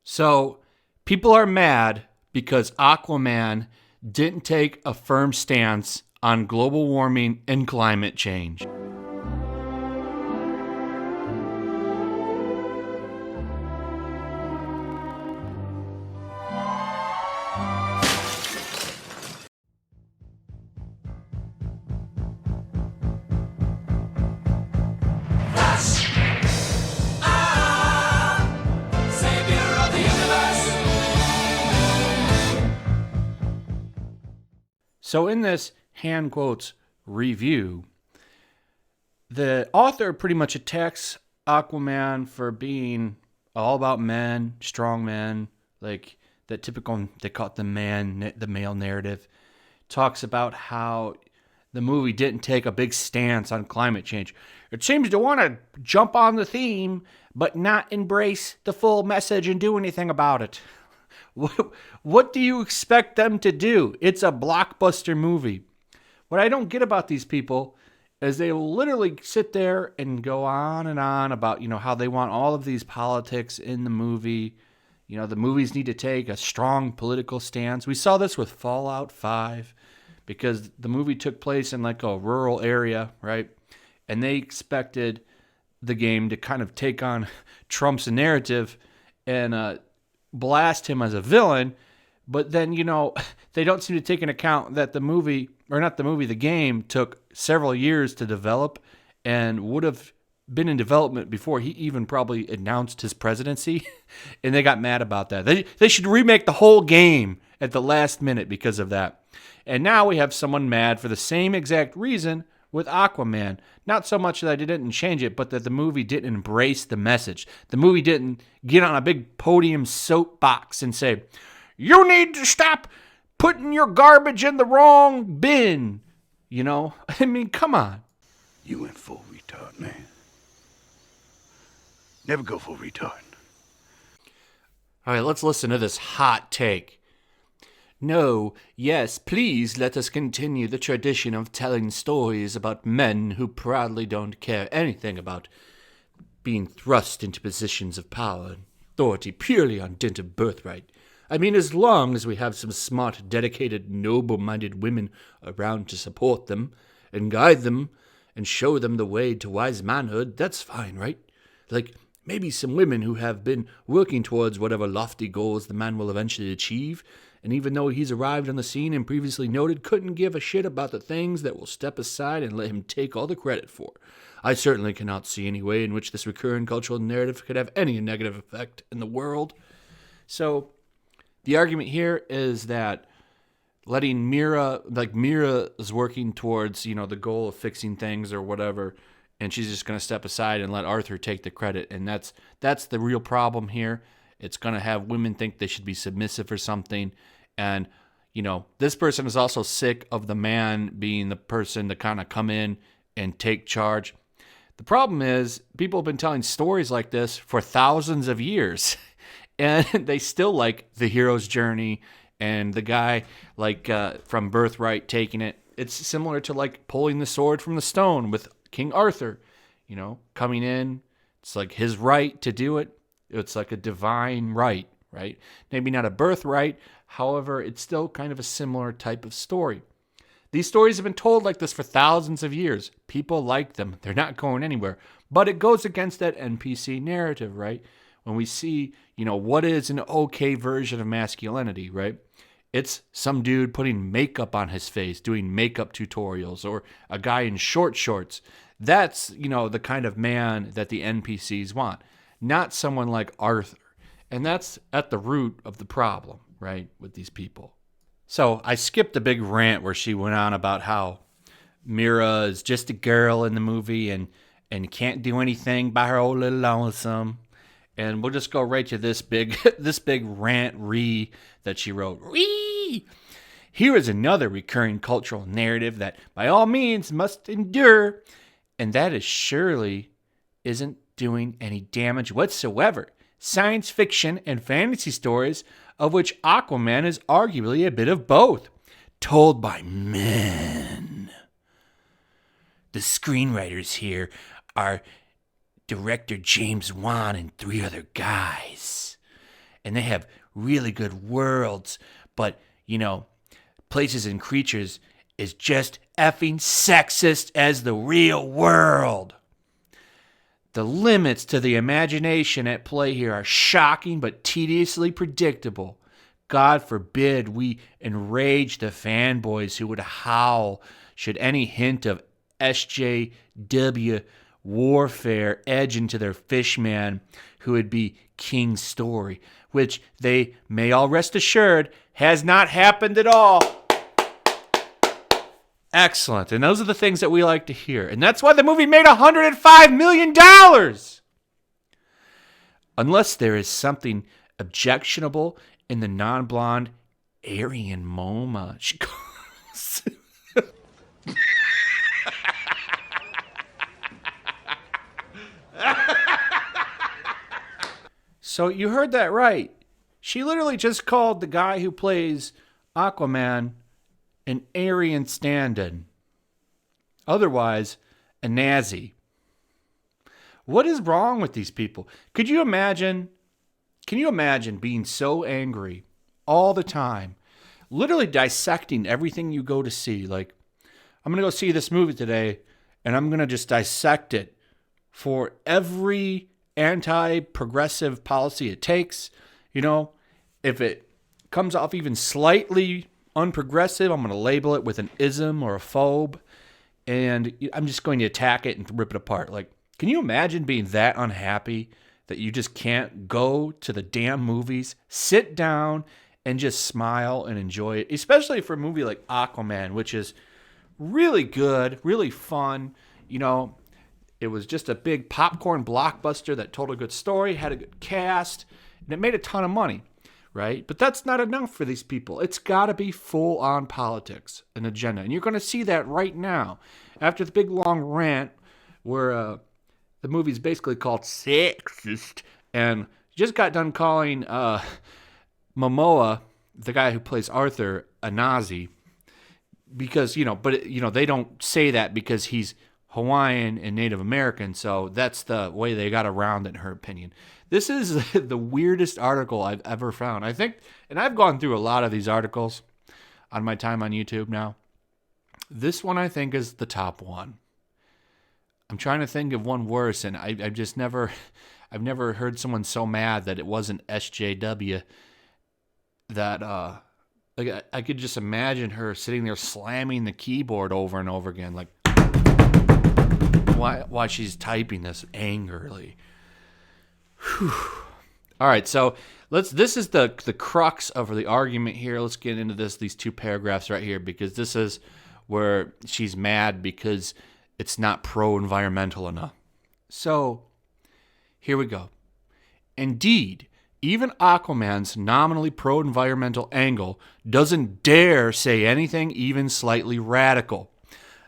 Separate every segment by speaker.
Speaker 1: So people are mad because Aquaman didn't take a firm stance on global warming and climate change. So in this hand quotes review, the author pretty much attacks Aquaman for being all about men, strong men, like the typical, they call it the male narrative. Talks about how the movie didn't take a big stance on climate change. It seems to want to jump on the theme, but not embrace the full message and do anything about it. What do you expect them to do? It's a blockbuster movie. What I don't get about these people is they will literally sit there and go on and on about, how they want all of these politics in the movie. The movies need to take a strong political stance. We saw this with Fallout 5 because the movie took place in like a rural area, right? And they expected the game to kind of take on Trump's narrative and blast him as a villain, but then, they don't seem to take into account that the game took several years to develop and would have been in development before he even probably announced his presidency, and they got mad about that. They should remake the whole game at the last minute because of that. And now we have someone mad for the same exact reason with Aquaman. Not so much that I didn't change it, but that the movie didn't embrace the message. The movie didn't get on a big podium soapbox and say, you need to stop putting your garbage in the wrong bin. I mean, come on.
Speaker 2: You went full retard, man. Never go full retard.
Speaker 1: All right, let's listen to this hot take. No, yes, please let us continue the tradition of telling stories about men who proudly don't care anything about being thrust into positions of power and authority purely on dint of birthright. I mean, as long as we have some smart, dedicated, noble-minded women around to support them and guide them and show them the way to wise manhood, that's fine, right? Like, maybe some women who have been working towards whatever lofty goals the man will eventually achieve, and even though he's arrived on the scene and previously noted, couldn't give a shit about the things that will step aside and let him take all the credit for. I certainly cannot see any way in which this recurring cultural narrative could have any negative effect in the world. So, the argument here is that letting Mira is working towards, the goal of fixing things or whatever, and she's just going to step aside and let Arthur take the credit. And that's the real problem here. It's going to have women think they should be submissive or something. And, this person is also sick of the man being the person to kind of come in and take charge. The problem is people have been telling stories like this for thousands of years. And they still like the hero's journey and the guy from Birthright taking it. It's similar to like pulling the sword from the stone with King Arthur, coming in. It's like his right to do it. It's like a divine right? Maybe not a birthright. However, it's still kind of a similar type of story. These stories have been told like this for thousands of years. People like them. They're not going anywhere. But it goes against that NPC narrative, right? When we see, what is an okay version of masculinity, right? It's some dude putting makeup on his face, doing makeup tutorials, or a guy in short shorts. That's, the kind of man that the NPCs want, not someone like Arthur. And that's at the root of the problem, right, with these people. So I skipped a big rant where she went on about how Mira is just a girl in the movie and can't do anything by her old little lonesome. And we'll just go right to this big rant that she wrote. Here is another recurring cultural narrative that by all means must endure, and that is surely isn't doing any damage whatsoever. Science fiction and fantasy stories, of which Aquaman is arguably a bit of both, told by men. The screenwriters here are director James Juan and 3 other guys. and they have really good worlds, but, Places and Creatures is just effing sexist as the real world. The limits to the imagination at play here are shocking but tediously predictable. God forbid we enrage the fanboys who would howl should any hint of SJW warfare edge into their fishman, who would be King's story, which they may all rest assured has not happened at all. Excellent. And those are the things that we like to hear. And that's why the movie made $105 million. Unless there is something objectionable in the non-blonde Aryan MoMA, she calls. So you heard that right. She literally just called the guy who plays Aquaman an Aryan stand-in. Otherwise, a Nazi. What is wrong with these people? Can you imagine being so angry all the time, literally dissecting everything you go to see? Like, I'm going to go see this movie today, and I'm going to just dissect it for every anti-progressive policy it takes. If it comes off even slightly unprogressive, I'm going to label it with an ism or a phobe, and I'm just going to attack it and rip it apart. Like, can you imagine being that unhappy that you just can't go to the damn movies, sit down, and just smile and enjoy it? Especially for a movie like Aquaman, which is really good, really fun. It was just a big popcorn blockbuster that told a good story, had a good cast, and it made a ton of money, right? But that's not enough for these people. It's got to be full-on politics, an agenda. And you're going to see that right now. After the big, long rant where the movie's basically called sexist, and just got done calling Momoa, the guy who plays Arthur, a Nazi, because, they don't say that because he's Hawaiian and Native American, so that's the way they got around it, in her opinion. This is the weirdest article I've ever found. I think, and I've gone through a lot of these articles on my time on YouTube now. This one, I think, is the top one. I'm trying to think of one worse, and I've never heard someone so mad that it wasn't SJW. That I could just imagine her sitting there slamming the keyboard over and over again, like why she's typing this angrily. Whew. All right, so this is the crux of the argument here. Let's get into these two paragraphs right here, because this is where she's mad because it's not pro-environmental enough. So here we go. Indeed, even Aquaman's nominally pro-environmental angle doesn't dare say anything even slightly radical.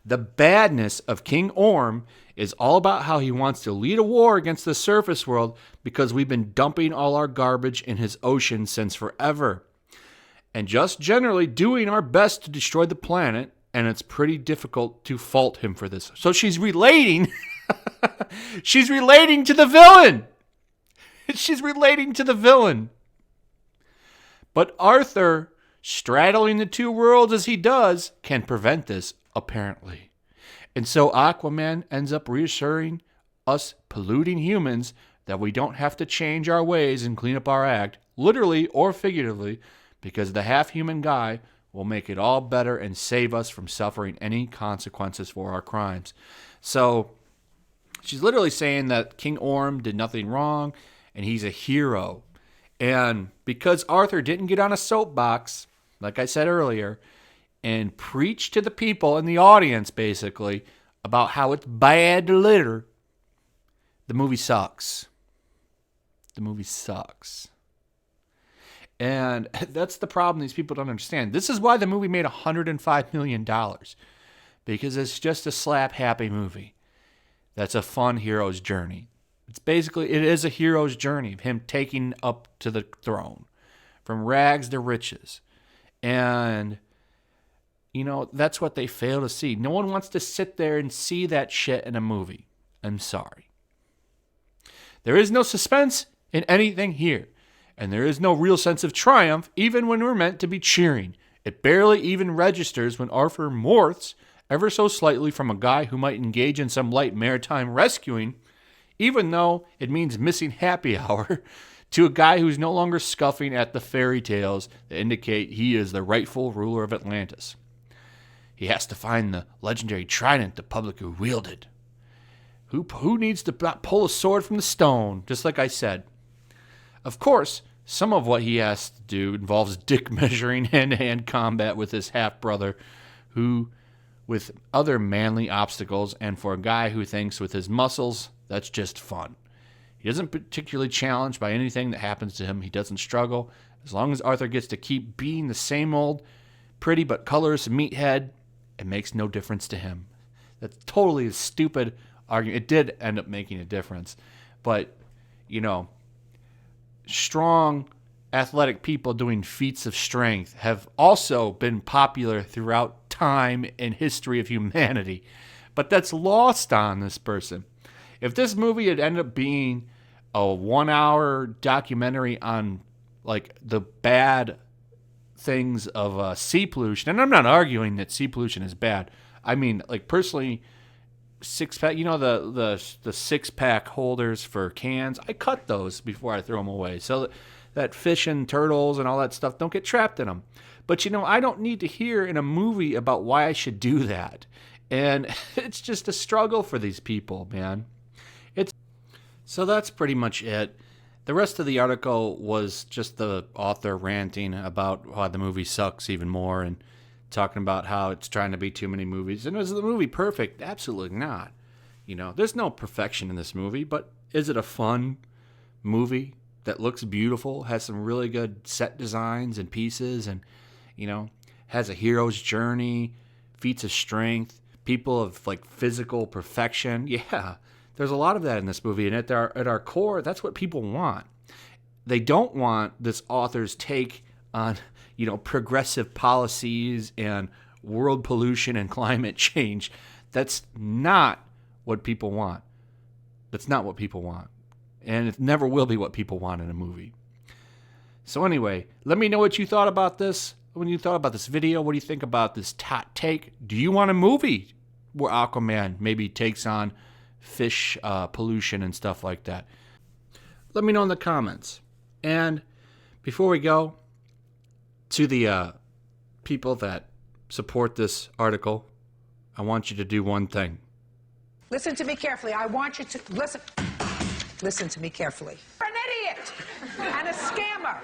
Speaker 1: The badness of King Orm is all about how he wants to lead a war against the surface world because we've been dumping all our garbage in his ocean since forever. And just generally doing our best to destroy the planet, and it's pretty difficult to fault him for this. So she's relating she's relating to the villain. She's relating to the villain. But Arthur, straddling the two worlds as he does, can prevent this, apparently. And so Aquaman ends up reassuring us polluting humans that we don't have to change our ways and clean up our act, literally or figuratively, because the half-human guy will make it all better and save us from suffering any consequences for our crimes. So she's literally saying that King Orm did nothing wrong and he's a hero. And because Arthur didn't get on a soapbox, like I said earlier, and preach to the people in the audience, basically, about how it's bad to litter, the movie sucks. The movie sucks. And that's the problem these people don't understand. This is why the movie made $105 million. Because it's just a slap-happy movie. That's a fun hero's journey. It is a hero's journey of him taking up to the throne. From rags to riches. And that's what they fail to see. No one wants to sit there and see that shit in a movie. I'm sorry. There is no suspense in anything here. and there is no real sense of triumph even when we're meant to be cheering. It barely even registers when Arthur morphs ever so slightly from a guy who might engage in some light maritime rescuing, even though it means missing happy hour, to a guy who's no longer scuffing at the fairy tales that indicate he is the rightful ruler of Atlantis. He has to find the legendary trident the public wielded. Who needs to pull a sword from the stone, just like I said. Of course, some of what he has to do involves dick measuring hand-to-hand combat with his half-brother, who, with other manly obstacles, and for a guy who thinks with his muscles, that's just fun. He isn't particularly challenged by anything that happens to him. He doesn't struggle. As long as Arthur gets to keep being the same old pretty but colorless meathead, it makes no difference to him. That's totally a stupid argument. It did end up making a difference. But, strong, athletic people doing feats of strength have also been popular throughout time and history of humanity. But that's lost on this person. If this movie had ended up being a 1-hour documentary on, the bad things of sea pollution, and I'm not arguing that sea pollution is bad. I mean, personally, six-pack, the six-pack holders for cans, I cut those before I throw them away so that fish and turtles and all that stuff don't get trapped in them. But, I don't need to hear in a movie about why I should do that. And it's just a struggle for these people, man. So that's pretty much it. The rest of the article was just the author ranting about why the movie sucks even more and talking about how it's trying to be too many movies. And is the movie perfect? Absolutely not. There's no perfection in this movie, but is it a fun movie that looks beautiful, has some really good set designs and pieces, and, has a hero's journey, feats of strength, people of, physical perfection? Yeah. There's a lot of that in this movie, and at our core, that's what people want. They don't want this author's take on, progressive policies and world pollution and climate change. That's not what people want. That's not what people want. And it never will be what people want in a movie. So anyway, let me know what you thought about this. When you thought about this video, what do you think about this hot take? Do you want a movie where Aquaman maybe takes on fish pollution and stuff like that? Let me know in the comments. And before we go, to the people that support this article, I want you to do one thing.
Speaker 3: Listen to me carefully. I want you to listen. Listen to me carefully. You're an idiot and a scammer.